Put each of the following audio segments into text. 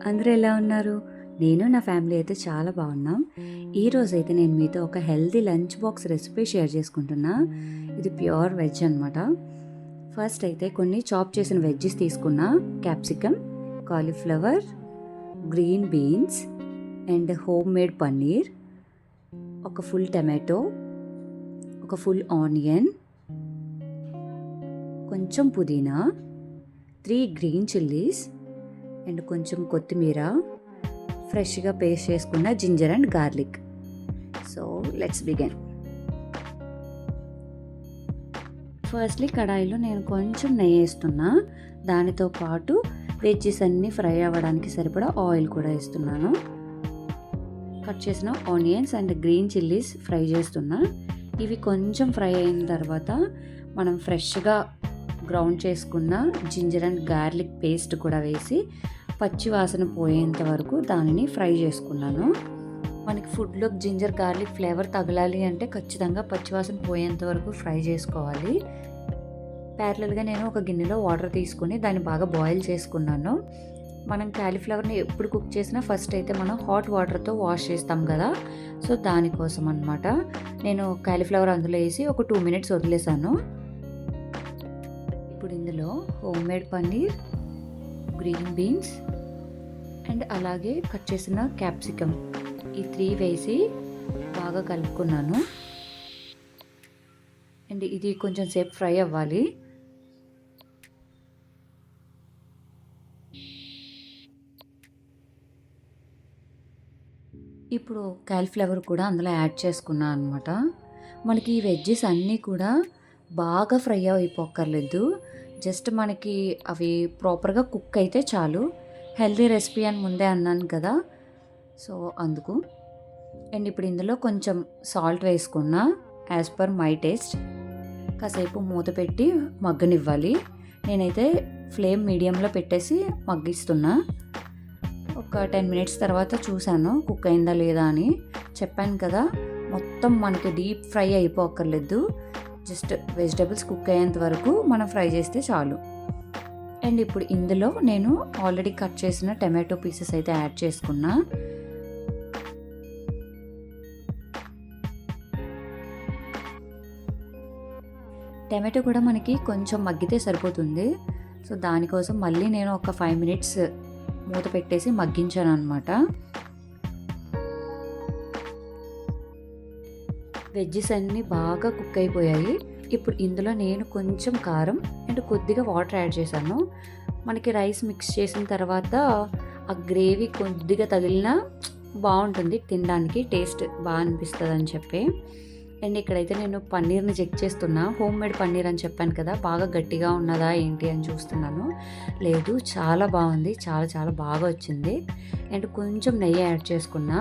అందరూ ఎలా ఉన్నారు? నేను నా ఫ్యామిలీ అయితే చాలా బాగున్నాం. ఈరోజైతే నేను మీతో ఒక healthy lunch box recipe share చేసుకుంటున్నా. ఇది ప్యూర్ వెజ్ అనమాట. ఫస్ట్ అయితే కొన్ని చాప్ చేసిన వెజ్జెస్ తీసుకున్నా. Capsicum, cauliflower, green beans and home made paneer, ఒక ఫుల్ టమాటో, ఒక ఫుల్ ఆనియన్, కొంచెం పుదీనా, 3 గ్రీన్ చిల్లీస్ అండ్ కొంచెం కొత్తిమీర, ఫ్రెష్గా పేస్ట్ చేసుకున్న ginger and garlic. So let's begin. Firstly కడాయిలో నేను కొంచెం నెయ్యి వేస్తున్నా. దానితో పాటు వెజ్జెస్ అన్నీ ఫ్రై అవ్వడానికి సరిపడా ఆయిల్ కూడా వేస్తున్నాను. కట్ చేసిన onions and green chillies fry చేస్తున్నా. ఇవి కొంచెం ఫ్రై అయిన తర్వాత మనం ఫ్రెష్గా గ్రౌండ్ చేసుకున్న జింజర్ అండ్ గార్లిక్ పేస్ట్ కూడా వేసి పచ్చి వాసన పోయేంత వరకు దానిని ఫ్రై చేసుకున్నాను. మనకి ఫుడ్లో జింజర్ గార్లిక్ ఫ్లేవర్ తగలాలి అంటే ఖచ్చితంగా పచ్చివాసన పోయేంత వరకు ఫ్రై చేసుకోవాలి. ప్యారలల్గా నేను ఒక గిన్నెలో వాటర్ తీసుకుని దాన్ని బాగా బాయిల్ చేసుకున్నాను. మనం కాలీఫ్లవర్ని ఎప్పుడు కుక్ చేసినా ఫస్ట్ అయితే మనం హాట్ వాటర్తో వాష్ చేస్తాం కదా, సో దానికోసం అనమాట నేను కాలీఫ్లవర్ అందులో వేసి ఒక 2 మినిట్స్ వదిలేసాను. ఇప్పుడు ఇందులో home made paneer, green beans and అలాగే కట్ చేసిన క్యాప్సికమ్, ఈ 3 వేసి బాగా కలుపుకున్నాను. అండ్ ఇది కొంచెం సేపు ఫ్రై అవ్వాలి. ఇప్పుడు కాలీఫ్లవర్ కూడా అందులో యాడ్ చేసుకున్నాను అనమాట. మనకి ఈ వెజ్జెస్ అన్నీ కూడా బాగా ఫ్రై అయిపోక్కర్లేదు, జస్ట్ మనకి అవి ప్రాపర్గా కుక్ అయితే చాలు. హెల్తీ రెసిపీ అని ముందే అన్నాను కదా, సో అందుకు. అండ్ ఇప్పుడు ఇందులో కొంచెం సాల్ట్ వేసుకున్నా యాజ్ పర్ మై టేస్ట్. కాసేపు మూత పెట్టి మగ్గనివ్వాలి. నేనైతే ఫ్లేమ్ మీడియంలో పెట్టేసి మగ్గిస్తున్నా. ఒక 10 మినిట్స్ తర్వాత చూశాను కుక్ అయిందా లేదా అని. చెప్పాను కదా, మొత్తం మనకి డీప్ ఫ్రై అయిపోక్కర్లేదు, జస్ట్ వెజిటబుల్స్ కుక్ అయ్యేంత వరకు మనం ఫ్రై చేస్తే చాలు. అండ్ ఇప్పుడు ఇందులో నేను ఆల్రెడీ కట్ చేసిన టమాటో పీసెస్ అయితే యాడ్ చేసుకున్నా. టమాటో కూడా మనకి కొంచెం మగ్గితే సరిపోతుంది, సో దానికోసం మళ్ళీ నేను ఒక 5 మినిట్స్ మూత పెట్టేసి మగ్గించాను అనమాట. వెజ్జెస్ అన్నీ బాగా కుక్ అయిపోయాయి. ఇప్పుడు ఇందులో నేను కొంచెం కారం అండ్ కొద్దిగా వాటర్ యాడ్ చేశాను. మనకి రైస్ మిక్స్ చేసిన తర్వాత ఆ గ్రేవీ కొద్దిగా తగిలినా బాగుంటుంది, తినడానికి టేస్ట్ బాగా అనిపిస్తుంది అని చెప్పి. అండ్ ఇక్కడైతే నేను పన్నీర్ని చెక్ చేస్తున్నా. హోమ్ మేడ్ పన్నీర్ అని చెప్పాను కదా, బాగా గట్టిగా ఉన్నదా ఏంటి అని చూస్తున్నాను. లేదు, చాలా బాగుంది, చాలా చాలా బాగా వచ్చింది. అండ్ కొంచెం నెయ్యి యాడ్ చేసుకున్నా.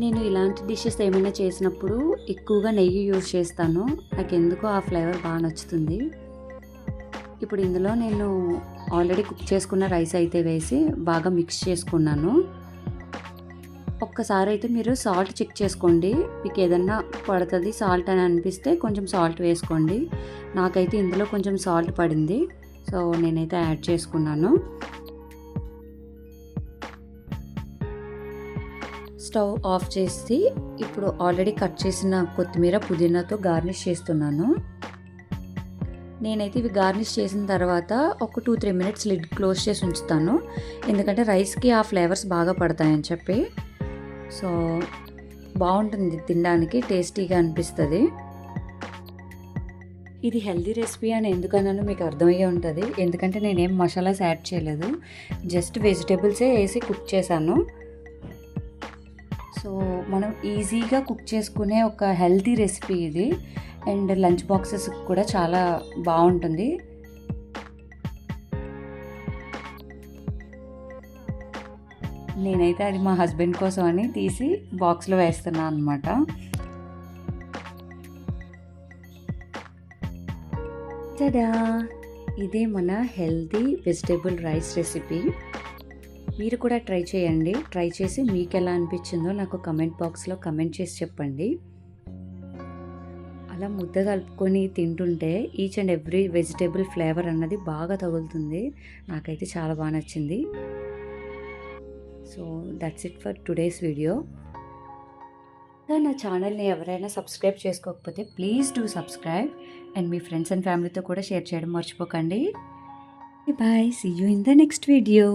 నేను ఇలాంటి డిషెస్ ఏమైనా చేసినప్పుడు ఎక్కువగా నెయ్యి యూజ్ చేస్తాను, నాకు ఎందుకో ఆ ఫ్లేవర్ బాగా నచ్చుతుంది. ఇప్పుడు ఇందులో నేను ఆల్రెడీ కుక్ చేసుకున్న రైస్ అయితే వేసి బాగా మిక్స్ చేసుకున్నాను. ఒక్కసారి అయితే మీరు సాల్ట్ చెక్ చేసుకోండి, మీకు ఏదన్నా పడుతుంది సాల్ట్ అని అనిపిస్తే కొంచెం సాల్ట్ వేసుకోండి. నాకైతే ఇందులో కొంచెం సాల్ట్ పడింది, సో నేనైతే యాడ్ చేసుకున్నాను. స్టవ్ ఆఫ్ చేసి ఇప్పుడు ఆల్రెడీ కట్ చేసిన కొత్తిమీర, పుదీనాతో గార్నిష్ చేస్తున్నాను. నేనైతే ఇవి గార్నిష్ చేసిన తర్వాత ఒక 2-3 మినిట్స్ లిడ్ క్లోజ్ చేసి ఉంచుతాను, ఎందుకంటే రైస్కి ఆ ఫ్లేవర్స్ బాగా పడతాయని చెప్పి. సో బాగుంటుంది, తినడానికి టేస్టీగా అనిపిస్తుంది. ఇది హెల్తీ రెసిపీ అని ఎందుకన్నానో మీకు అర్థమయ్యే ఉంటుంది, ఎందుకంటే నేనేం మసాలాస్ యాడ్ చేయలేదు, జస్ట్ వెజిటేబుల్సే వేసి కుక్ చేశాను. సో మనం ఈజీగా కుక్ చేసుకునే ఒక హెల్తీ రెసిపీ ఇది. అండ్ లంచ్ బాక్సెస్ కూడా చాలా బాగుంటుంది. నేనైతే అది మా హస్బెండ్ కోసం అని తీసి బాక్స్లో వేస్తున్నాను అనమాట. తదా, ఇదే మన హెల్తీ వెజిటేబుల్ రైస్ రెసిపీ. మీరు కూడా ట్రై చేయండి. ట్రై చేసి మీకు ఎలా అనిపించిందో నాకు కమెంట్ బాక్స్లో కమెంట్ చేసి చెప్పండి. అలా ముద్ద కలుపుకొని తింటుంటే each and every vegetable flavour అన్నది బాగా తగులుతుంది. నాకైతే చాలా బాగా నచ్చింది. So that's it for today's video. ఇంకా నా ఛానల్ని ఎవరైనా సబ్స్క్రైబ్ చేసుకోకపోతే ప్లీజ్ డూ సబ్స్క్రైబ్ అండ్ మీ ఫ్రెండ్స్ అండ్ ఫ్యామిలీతో కూడా షేర్ చేయడం మర్చిపోకండి. Bye, see you in the next video.